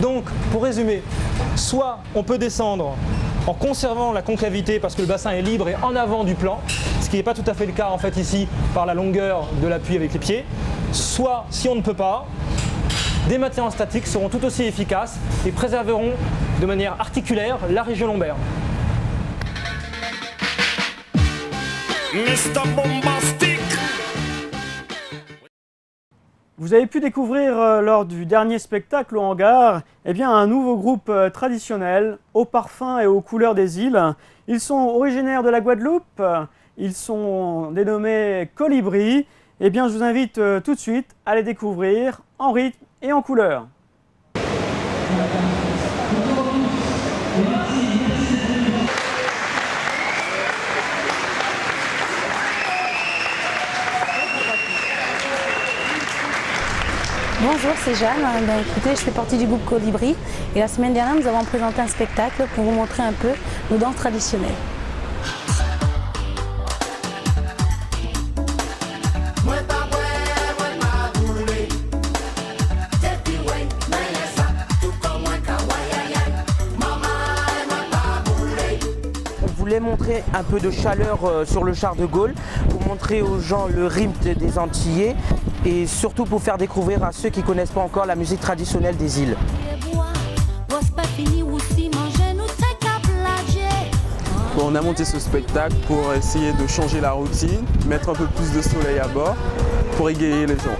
Donc, pour résumer, soit on peut descendre en conservant la concavité parce que le bassin est libre et en avant du plan, ce qui n'est pas tout à fait le cas en fait ici par la longueur de l'appui avec les pieds, soit si on ne peut pas, des matériaux statiques seront tout aussi efficaces et préserveront de manière articulaire la région lombaire. Mr. Bombastic. Vous avez pu découvrir lors du dernier spectacle au hangar un nouveau groupe traditionnel aux parfums et aux couleurs des îles. Ils sont originaires de la Guadeloupe, ils sont dénommés Colibri. Je vous invite tout de suite à les découvrir en rythme et en couleur. Bonjour, c'est Jeanne. Écoutez, je fais partie du groupe Colibri et la semaine dernière, nous avons présenté un spectacle pour vous montrer un peu nos danses traditionnelles. On voulait montrer un peu de chaleur sur le Charles de Gaulle, pour montrer aux gens le rythme des Antillais et surtout pour faire découvrir à ceux qui ne connaissent pas encore la musique traditionnelle des îles. On a monté ce spectacle pour essayer de changer la routine, mettre un peu plus de soleil à bord pour égayer les gens.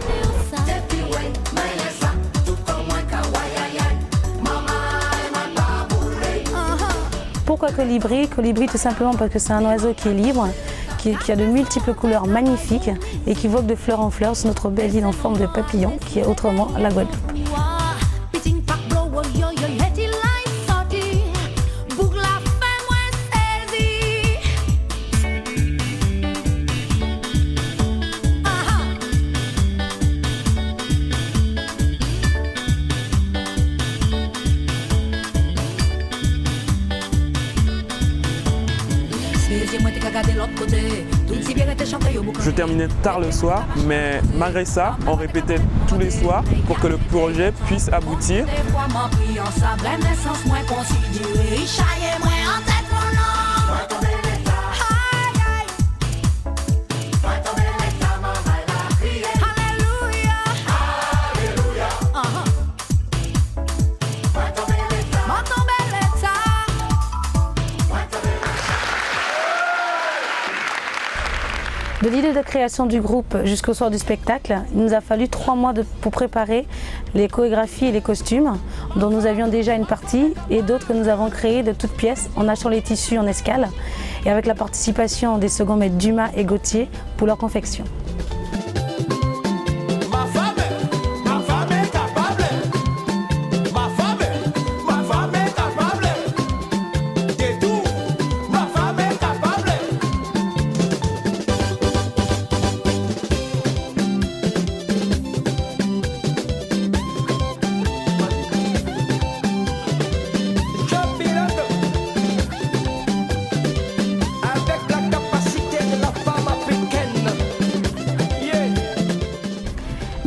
Pourquoi Colibri? Colibri tout simplement parce que c'est un oiseau qui est libre, qui a de multiples couleurs magnifiques et qui vogue de fleur en fleur sur notre belle île en forme de papillon qui est autrement la Guadeloupe. Je terminais tard le soir, mais malgré ça, on répétait tous les soirs pour que le projet puisse aboutir. De l'idée de création du groupe jusqu'au soir du spectacle, il nous a fallu 3 mois pour préparer les chorégraphies et les costumes, dont nous avions déjà une partie et d'autres que nous avons créées de toutes pièces en achetant les tissus en escale et avec la participation des seconds maîtres Dumas et Gauthier pour leur confection.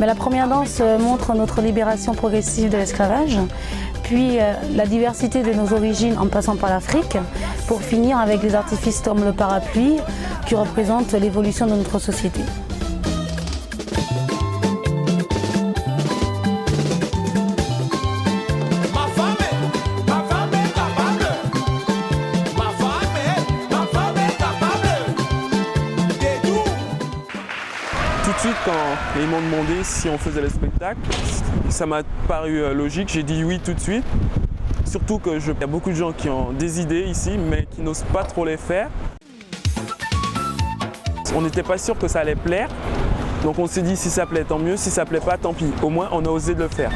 Mais la première danse montre notre libération progressive de l'esclavage, puis la diversité de nos origines en passant par l'Afrique, pour finir avec les artifices comme le parapluie qui représentent l'évolution de notre société. Tout de suite, quand ils m'ont demandé si on faisait le spectacle, ça m'a paru logique, j'ai dit oui tout de suite. Surtout qu'il y a beaucoup de gens qui ont des idées ici, mais qui n'osent pas trop les faire. On n'était pas sûr que ça allait plaire, donc on s'est dit si ça plaît tant mieux, si ça plaît pas tant pis. Au moins on a osé de le faire.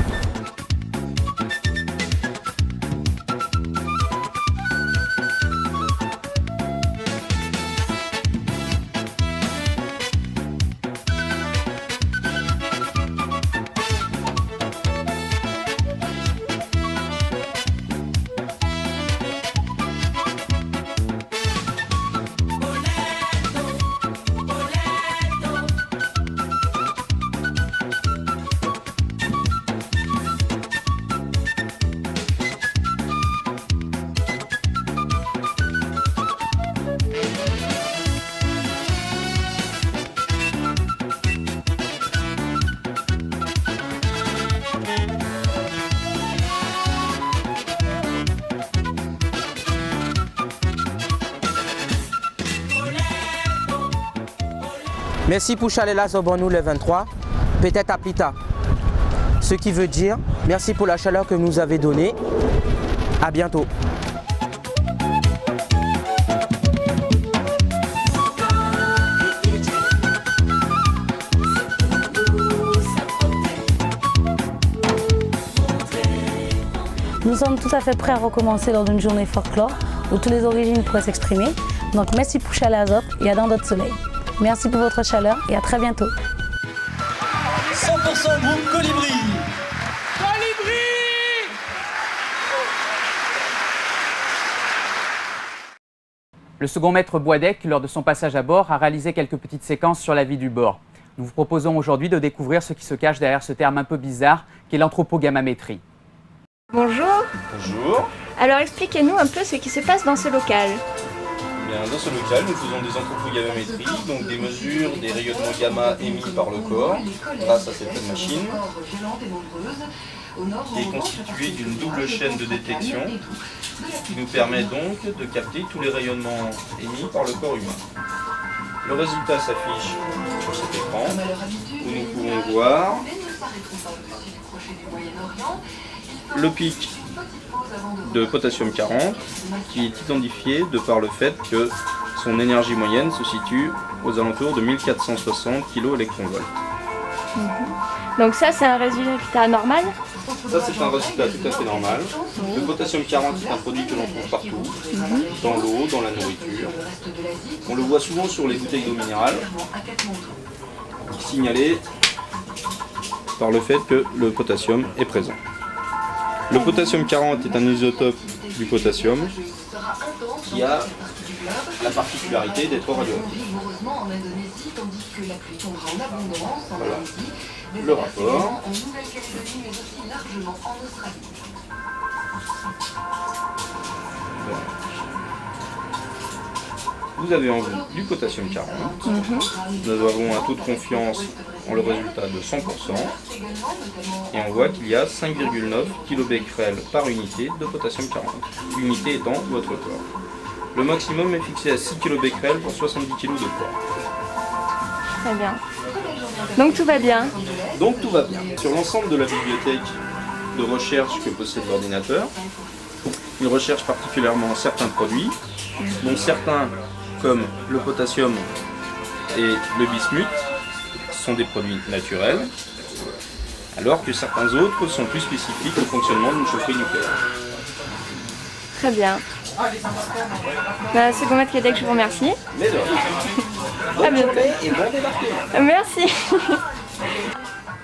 Merci pour Chalela Zobonou le 23, peut-être à plus tard. Ce qui veut dire merci pour la chaleur que vous nous avez donnée. À bientôt. Nous sommes tout à fait prêts à recommencer lors d'une journée folklore où toutes les origines pourraient s'exprimer. Donc merci pour Chalela Zop et à dans d'autres soleils. Merci pour votre chaleur et à très bientôt. 100% groupe Colibri. Le second maître Boisdec, lors de son passage à bord, a réalisé quelques petites séquences sur la vie du bord. Nous vous proposons aujourd'hui de découvrir ce qui se cache derrière ce terme un peu bizarre qu'est l'anthropogammamétrie. Bonjour. Bonjour. Alors expliquez-nous un peu ce qui se passe dans ce local. Bien, dans ce local, nous faisons des anthropogammamétries, donc des mesures des rayonnements gamma émis par le corps grâce à cette machine qui est constituée d'une double chaîne de détection qui nous permet donc de capter tous les rayonnements émis par le corps humain. Le résultat s'affiche sur cet écran où nous pouvons voir le pic de potassium 40 qui est identifié de par le fait que son énergie moyenne se situe aux alentours de 1460 kV. Donc ça c'est un résultat normal? Ça c'est un résultat tout à fait normal. Le potassium 40 est un produit que l'on trouve partout, dans l'eau, dans la nourriture. On le voit souvent sur les bouteilles d'eau minérale, signalées par le fait que le potassium est présent. Le potassium 40 est un isotope du potassium qui a la particularité d'être radioactif. Voilà le rapport. Vous avez en vous du potassium 40. Nous avons un taux de confiance en le résultat de 100%. Et on voit qu'il y a 5,9 kBq par unité de potassium 40. L'unité étant votre corps. Le maximum est fixé à 6 kBq pour 70 kg de poids. Très bien. Donc tout va bien. Donc tout va bien. Sur l'ensemble de la bibliothèque de recherche que possède l'ordinateur, il recherche particulièrement certains produits, dont certains, comme le potassium et le bismuth, sont des produits naturels, alors que certains autres sont plus spécifiques au fonctionnement d'une chaufferie nucléaire. Très bien. Second maître Cadec, je vous remercie. Mais de rien. Bonne journée et bon débarquement. Merci.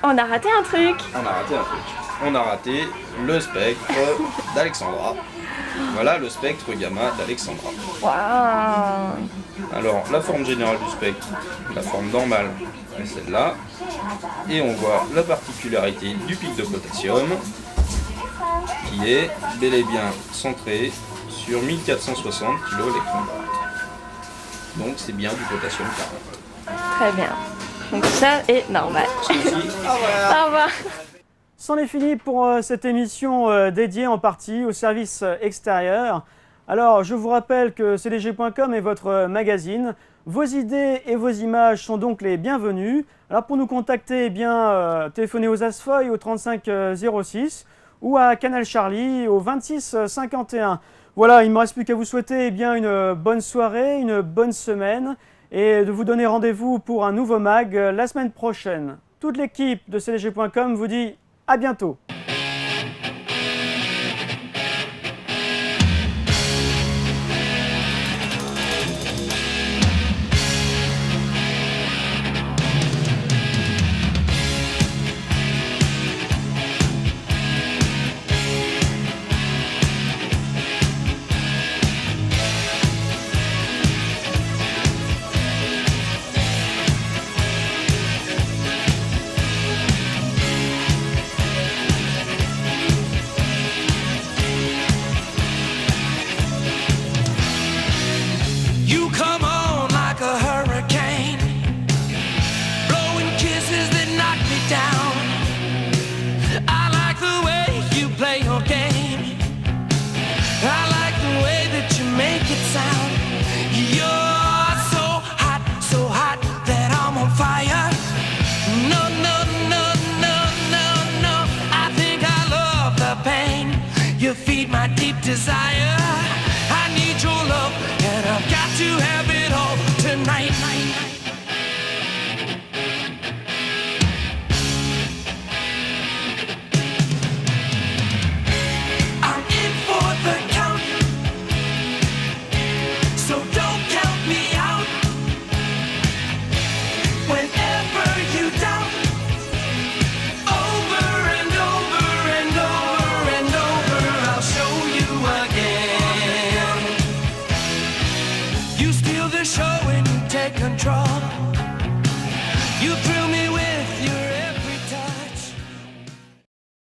On a raté un truc. On a raté un truc. On a raté le spectre d'Alexandra. Voilà le spectre gamma d'Alexandra. Waouh. Alors, la forme générale du spectre, la forme normale, est celle-là. Et on voit la particularité du pic de potassium, qui est bel et bien centré sur 1460 kV. Donc, c'est bien du potassium 40. Très bien. Donc ça est normal. Au revoir. C'en est fini pour cette émission dédiée en partie au service extérieur. Alors, je vous rappelle que cdg.com est votre magazine. Vos idées et vos images sont donc les bienvenues. Alors, pour nous contacter, eh bien, téléphonez aux Asfoy au 35 06 ou à Canal Charlie au 26 51. Voilà, il ne me reste plus qu'à vous souhaiter eh bien, une bonne soirée, une bonne semaine et de vous donner rendez-vous pour un nouveau mag la semaine prochaine. Toute l'équipe de cdg.com vous dit à bientôt. You feed my deep desire. I need your love, and I've got to have it all tonight. I'm in for the count, so don't count me out. Whenever you doubt, over and over and over and over, I'll show you again. You steal the show and you take control.